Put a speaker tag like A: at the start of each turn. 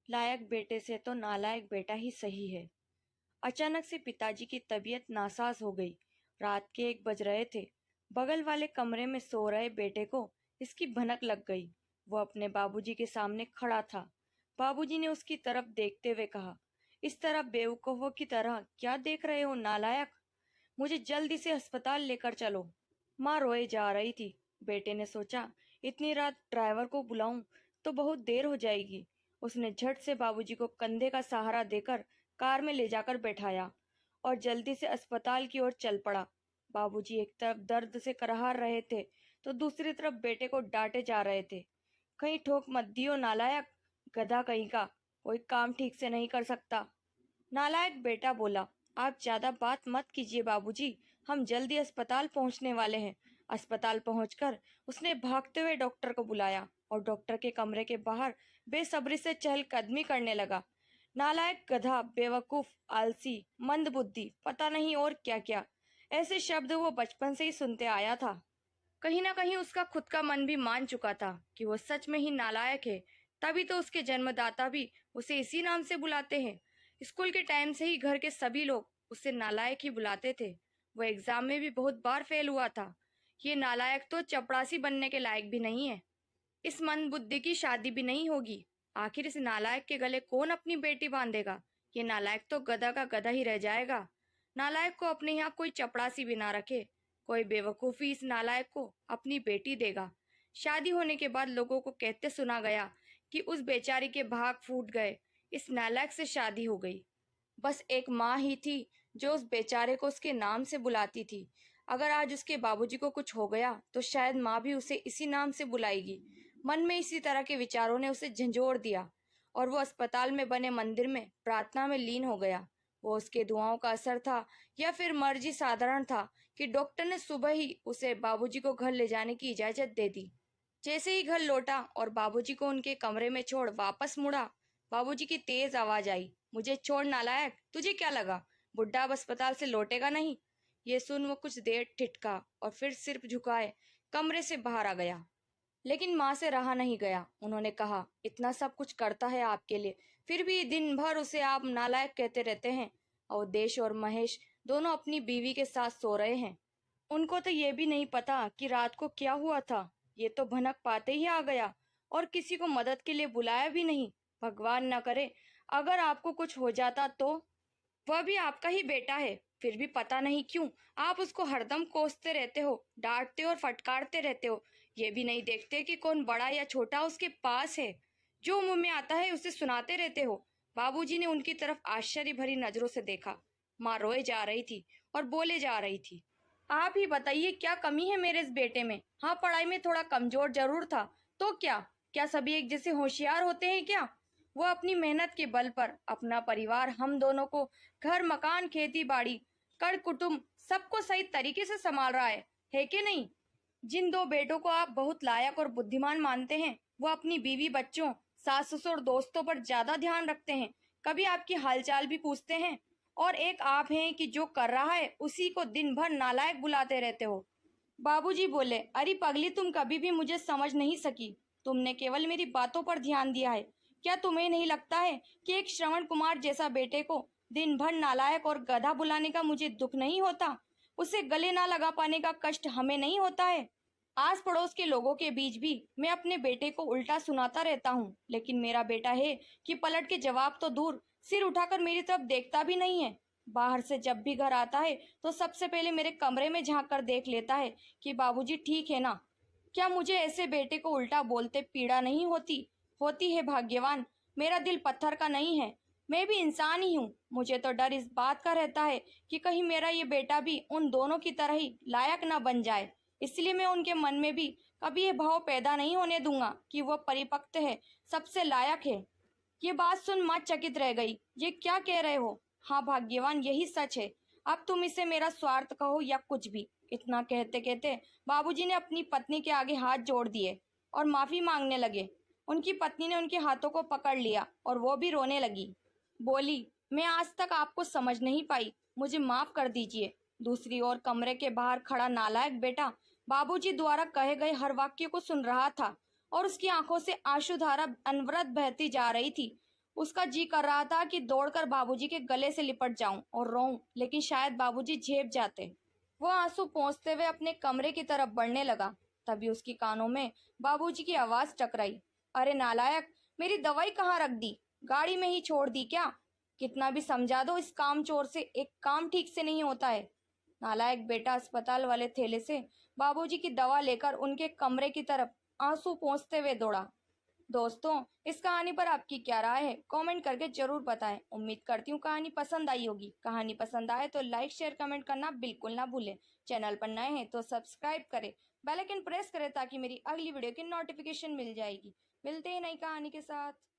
A: लायक बेटे से तो नालायक बेटा ही सही है। अचानक से पिताजी की तबीयत नासाज हो गई। रात के 1 बज रहे थे। बगल वाले कमरे में सो रहे बेटे को इसकी भनक लग गई। वो अपने बाबूजी के सामने खड़ा था। बाबूजी ने उसकी तरफ देखते हुए कहा, इस तरह बेवकूफों की तरह क्या देख रहे हो नालायक? मुझे जल्दी से अस्पताल लेकर चलो। माँ रोए जा रही थी। बेटे ने सोचा, इतनी रात ड्राइवर को बुलाऊं तो बहुत देर हो जाएगी। उसने झट से बाबूजी को कंधे का सहारा देकर कार में ले जाकर बैठाया और जल्दी से अस्पताल की ओर चल पड़ा। बाबूजी एक तरफ दर्द से कराह रहे थे तो दूसरी तरफ बेटे को डांटे जा रहे थे। कहीं ठोक मत दियो नालायक, गधा कहीं का, कोई काम ठीक से नहीं कर सकता। नालायक बेटा बोला, आप ज्यादा बात मत कीजिए बाबूजी, हम जल्दी अस्पताल पहुंचने वाले हैं। अस्पताल पहुंचकर उसने भागते हुए डॉक्टर को बुलाया और डॉक्टर के कमरे के बाहर बेसब्री से चहलकदमी करने लगा। नालायक, गधा, बेवकूफ, आलसी, मंदबुद्धि, पता नहीं और क्या क्या, ऐसे शब्द वो बचपन से ही सुनते आया था। कहीं ना कहीं उसका खुद का मन भी मान चुका था कि वो सच में ही नालायक है। तभी तो उसके जन्मदाता भी उसे इसी नाम से बुलाते हैं। स्कूल के टाइम से ही घर के सभी लोग उसे नालायक ही बुलाते थे। वो एग्जाम में भी बहुत बार फेल हुआ था। ये नालायक तो चपरासी बनने के लायक भी नहीं है। इस मंदबुद्धि की शादी भी नहीं होगी। आखिर इस नालायक के गले कौन अपनी बेटी बांधेगा? ये नालायक तो गधा का गधा ही रह जाएगा। नालायक को अपने यहाँ कोई चपड़ासी भी ना रखे। कोई बेवकूफी इस नालायक को अपनी बेटी देगा। शादी होने के बाद लोगों को कहते सुना गया कि उस बेचारी के भाग फूट गए, इस नालायक से शादी हो गई। बस एक माँ ही थी जो उस बेचारे को उसके नाम से बुलाती थी। अगर आज उसके बाबूजी को कुछ हो गया तो शायद माँ भी उसे इसी नाम से बुलाएगी। मन में इसी तरह के विचारों ने उसे झंझोड़ दिया और वो अस्पताल में बने मंदिर में प्रार्थना में लीन हो गया। वो उसके दुआओं का असर था या फिर मर्जी साधारण था कि डॉक्टर ने सुबह ही उसे बाबूजी को घर ले जाने की इजाजत दे दी। जैसे ही घर लौटा और बाबूजी को उनके कमरे में छोड़ वापस मुड़ा, बाबूजी की तेज आवाज आई, मुझे छोड़ नालायक, तुझे क्या लगा बुड्ढा अब अस्पताल से लौटेगा नहीं? ये सुन वो कुछ देर ठिठका और फिर सिर झुकाए कमरे से बाहर आ गया। लेकिन माँ से रहा नहीं गया। उन्होंने कहा, इतना सब कुछ करता है आपके लिए, फिर भी दिन भर उसे आप नालायक कहते रहते हैं। और देश और महेश दोनों अपनी बीवी के साथ सो रहे हैं। उनको तो ये भी नहीं पता कि रात को क्या हुआ था। ये तो भनक पाते ही आ गया और किसी को मदद के लिए बुलाया भी नहीं। भगवान न करे अगर आपको कुछ हो जाता तो। वह भी आपका ही बेटा है, फिर भी पता नहीं क्यों आप उसको हरदम कोसते रहते हो, डांटते और फटकारते रहते हो। ये भी नहीं देखते कि कौन बड़ा या छोटा उसके पास है। जो मुंह में आता है उसे सुनाते रहते हो। बाबूजी ने उनकी तरफ आश्चर्य भरी नजरों से देखा। माँ रोए जा रही थी और बोले जा रही थी, आप ही बताइए क्या कमी है मेरे इस बेटे में? हाँ, पढ़ाई में थोड़ा कमजोर जरूर था, तो क्या क्या सभी एक जैसे होशियार होते हैं क्या? वो अपनी मेहनत के बल पर अपना परिवार, हम दोनों को, घर मकान खेती बाड़ी कर कुटुंब सबको सही तरीके से संभाल रहा है कि नहीं? जिन 2 बेटों को आप बहुत लायक और बुद्धिमान मानते हैं, वो अपनी बीवी बच्चों सास ससुर दोस्तों पर ज्यादा ध्यान रखते हैं, कभी आपकी हालचाल भी पूछते हैं। और एक आप हैं कि जो कर रहा है उसी को दिन भर नालायक बुलाते रहते हो। बाबूजी बोले, अरे पगली, तुम कभी भी मुझे समझ नहीं सकी। तुमने केवल मेरी बातों पर ध्यान दिया है। क्या तुम्हें नहीं लगता है कि एक श्रवण कुमार जैसा बेटे को दिन भर नालायक और गधा बुलाने का मुझे दुख नहीं होता? उसे गले ना लगा पाने का कष्ट हमें नहीं होता है? आस पड़ोस के लोगों के बीच भी मैं अपने बेटे को उल्टा सुनाता रहता हूँ, लेकिन मेरा बेटा है कि पलट के जवाब तो दूर, सिर उठाकर मेरी तरफ देखता भी नहीं है। बाहर से जब भी घर आता है तो सबसे पहले मेरे कमरे में झांक कर देख लेता है कि बाबूजी ठीक है ना। क्या मुझे ऐसे बेटे को उल्टा बोलते पीड़ा नहीं होती? होती है भाग्यवान। मेरा दिल पत्थर का नहीं है, मैं भी इंसान ही हूँ। मुझे तो डर इस बात का रहता है कि कहीं मेरा ये बेटा भी उन दोनों की तरह ही लायक ना बन जाए। इसलिए मैं उनके मन में भी कभी ये भाव पैदा नहीं होने दूंगा कि वो परिपक्व है, सबसे लायक है। ये बात सुन माँ चकित रह गई। ये क्या कह रहे हो? हाँ भाग्यवान, यही सच है। अब तुम इसे मेरा स्वार्थ कहो या कुछ भी। इतना कहते कहते बाबूजी ने अपनी पत्नी के आगे हाथ जोड़ दिए और माफी मांगने लगे। उनकी पत्नी ने उनके हाथों को पकड़ लिया और वो भी रोने लगी। बोली, मैं आज तक आपको समझ नहीं पाई, मुझे माफ कर दीजिए। दूसरी ओर कमरे के बाहर खड़ा नालायक बेटा बाबूजी द्वारा कहे गए हर वाक्य को सुन रहा था और उसकी आंखों से आंसुधारा अनवरत बहती जा रही थी। उसका जी कर रहा था कि दौड़कर बाबूजी के गले से लिपट जाऊं और रोऊं, लेकिन शायद बाबूजी झेप जाते। वो आंसू पोंछते हुए अपने कमरे की तरफ बढ़ने लगा। तभी उसकी कानों में बाबूजी की आवाज टकराई। अरे नालायक, मेरी दवाई कहाँ रख दी? गाड़ी में ही छोड़ दी क्या? कितना भी समझा दो, इस कामचोर से एक काम ठीक से नहीं होता है। नालायक बेटा अस्पताल वाले थैले से बाबूजी की दवा लेकर उनके कमरे की तरफ आंसू पोंछते हुए दौड़ा। दोस्तों, इस कहानी पर आपकी क्या राय है? कमेंट करके जरूर बताएं। उम्मीद करती हूँ कहानी पसंद आई होगी। कहानी पसंद आए तो लाइक शेयर कमेंट करना बिल्कुल ना भूलें। चैनल पर नए हैं तो सब्सक्राइब करें, बेल आइकन प्रेस करें ताकि मेरी अगली वीडियो की नोटिफिकेशन मिल जाएगी। मिलते हैं नई कहानी के साथ।